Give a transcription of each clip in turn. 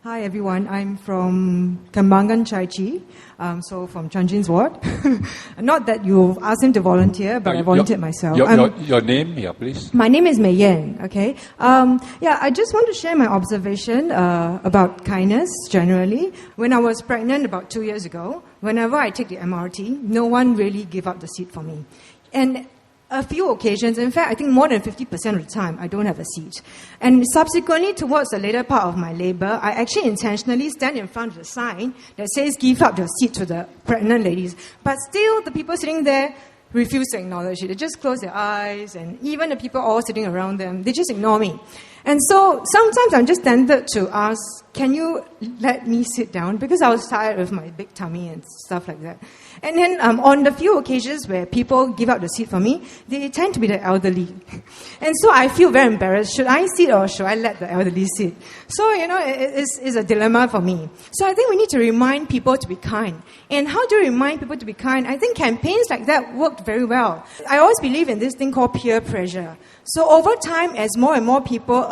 Hi everyone, I'm from Kembangan Chai Chi, so from Chanjin's ward. Not that you've asked him to volunteer, but I volunteered myself. Your name here, please. My name is Mei Yan, okay? I just want to share my observation about kindness generally. When I was pregnant about 2 years ago, whenever I take the MRT, no one really gave up the seat for me. And a few occasions, in fact, I think more than 50% of the time, I don't have a seat. And subsequently, towards the later part of my labor, I actually intentionally stand in front of the sign that says, give up your seat to the pregnant ladies. But still, the people sitting there refuse to acknowledge it. They just close their eyes, and even the people all sitting around them, they just ignore me. And so sometimes I'm just tempted to ask, can you let me sit down? Because I was tired with my big tummy and stuff like that. And then on the few occasions where people give up the seat for me, they tend to be the elderly. And so I feel very embarrassed. Should I sit or should I let the elderly sit? So, it's a dilemma for me. So I think we need to remind people to be kind. And how do you remind people to be kind? I think campaigns like that worked very well. I always believe in this thing called peer pressure. So over time, as more and more people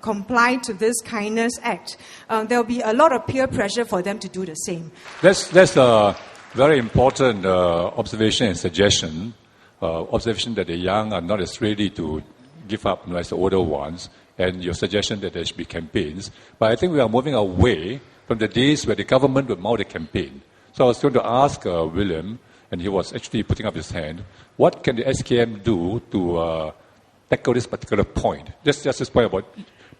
comply to this kindness act, there'll be a lot of peer pressure for them to do the same. That's a very important observation and suggestion. Observation that the young are not as ready to give up as the older ones, and your suggestion that there should be campaigns. But I think we are moving away from the days where the government would mount a campaign. So I was going to ask William, and he was actually putting up his hand, what can the SKM do to tackle this particular point? Just this point about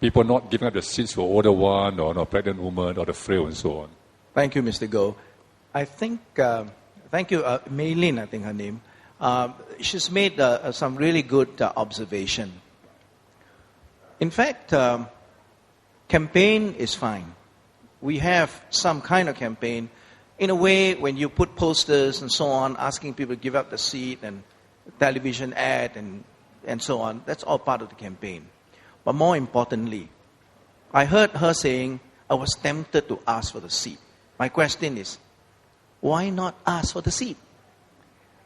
people not giving up the seats for older one, or pregnant woman, or the frail, and so on. Thank you, Mr. Goh. I think, thank you, Mei Lin, I think her name. She's made some really good observation. In fact, campaign is fine. We have some kind of campaign. In a way, when you put posters and so on, asking people to give up the seat, and television ad, and so on, that's all part of the campaign. But more importantly, I heard her saying, I was tempted to ask for the seat. My question is, why not ask for the seat?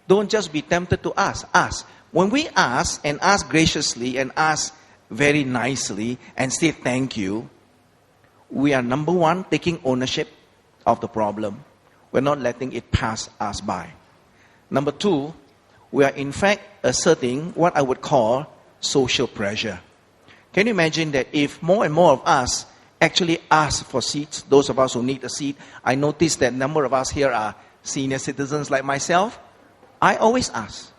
Don't just be tempted to ask. Ask. When we ask, and ask graciously, and ask very nicely, and say thank you, we are, number one, taking ownership of the problem. We're not letting it pass us by. Number two, we are in fact asserting what I would call social pressure. Can you imagine that if more and more of us actually ask for seats, those of us who need a seat? I noticed that a number of us here are senior citizens like myself. I always ask,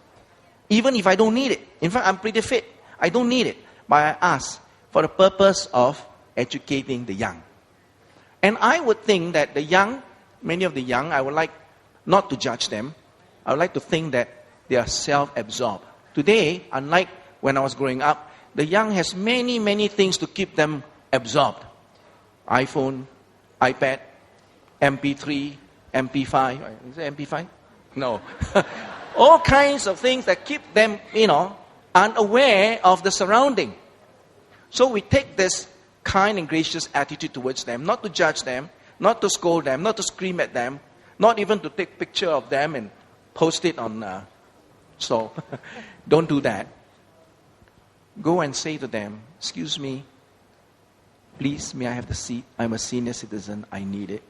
even if I don't need it. In fact, I'm pretty fit. I don't need it, but I ask for the purpose of educating the young. And I would think that the young, many of the young, I would like not to judge them. I would like to think that they are self-absorbed. Today, unlike when I was growing up, the young has many, many things to keep them absorbed. iPhone, iPad, MP3, MP5. Is it MP5? No. All kinds of things that keep them, unaware of the surrounding. So we take this kind and gracious attitude towards them, not to judge them, not to scold them, not to scream at them, not even to take picture of them and post it on. So don't do that. Go and say to them, excuse me, please, may I have the seat? I'm a senior citizen. I need it.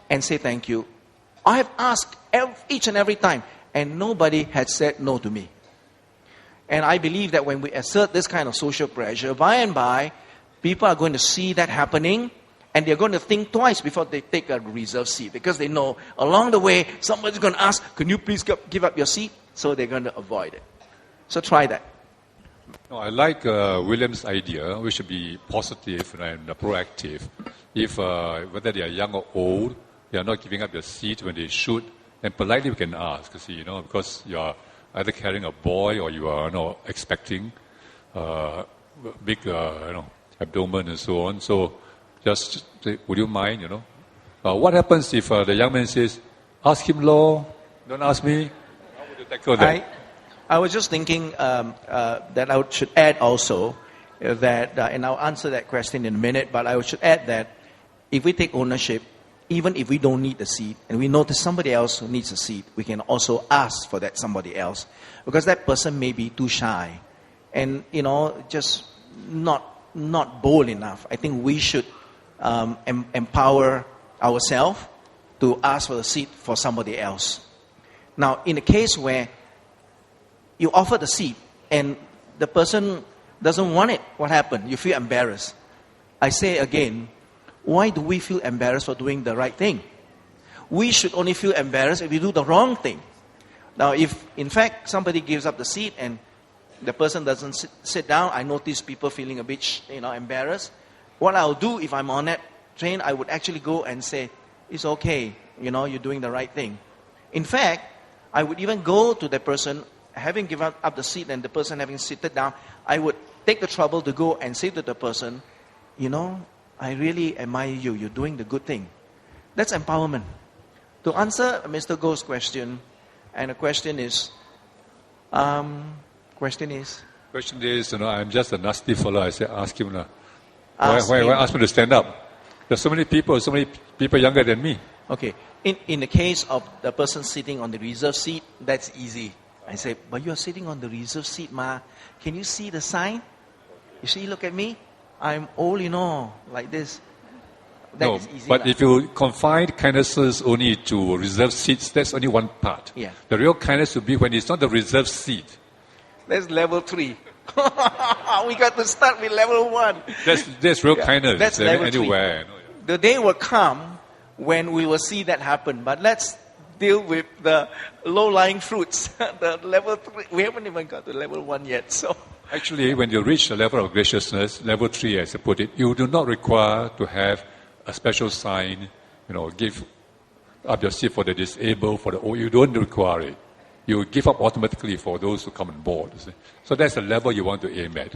And say thank you. I have asked each and every time, and nobody had said no to me. And I believe that when we assert this kind of social pressure, by and by, people are going to see that happening, and they're going to think twice before they take a reserved seat, because they know along the way, somebody's going to ask, can you please give up your seat? So they're going to avoid it. So try that. No, I like William's idea. We should be positive and proactive. If whether they are young or old, they are not giving up their seat when they should, and politely we can ask. Because you are either carrying a boy or you are expecting big abdomen and so on. So just say, would you mind? What happens if the young man says, "Ask him, Lord, don't ask me"? How would you tackle that? I was just thinking that I should add also that, and I'll answer that question in a minute, but I should add that if we take ownership, even if we don't need a seat, and we notice somebody else who needs a seat, we can also ask for that somebody else, because that person may be too shy, and just not bold enough. I think we should empower ourselves to ask for a seat for somebody else. Now, in a case where you offer the seat and the person doesn't want it, what happened? You feel embarrassed. I say again, why do we feel embarrassed for doing the right thing? We should only feel embarrassed if we do the wrong thing. Now, if in fact somebody gives up the seat and the person doesn't sit down, I notice people feeling a bit, embarrassed. What I'll do if I'm on that train, I would actually go and say, it's okay, you're doing the right thing. In fact, I would even go to the person, having given up the seat and the person having seated down, I would take the trouble to go and say to the person, I really admire you. You're doing the good thing. That's empowerment. To answer Mr. Goh's question, and the question is, I'm just a nasty fellow. I say, ask him. Why ask me to stand up? There's so many people younger than me. Okay. In the case of the person sitting on the reserve seat, that's easy. I say, but you're sitting on the reserve seat, ma. Can you see the sign? You see, look at me. I'm old, like this. That is easy. But if you confine kindnesses only to reserved seats, that's only one part. Yeah. The real kindness would be when it's not the reserved seat. That's level 3. We got to start with level 1. That's real kindness. That's level anywhere. 3. The day will come when we will see that happen. But let's deal with the low-lying fruits. The level 3. We haven't even got to level 1 yet. So actually, when you reach the level of graciousness, level 3, as I put it, you do not require to have a special sign, give up your seat for the disabled, for the old. You don't require it. You give up automatically for those who come on board. So that's the level you want to aim at.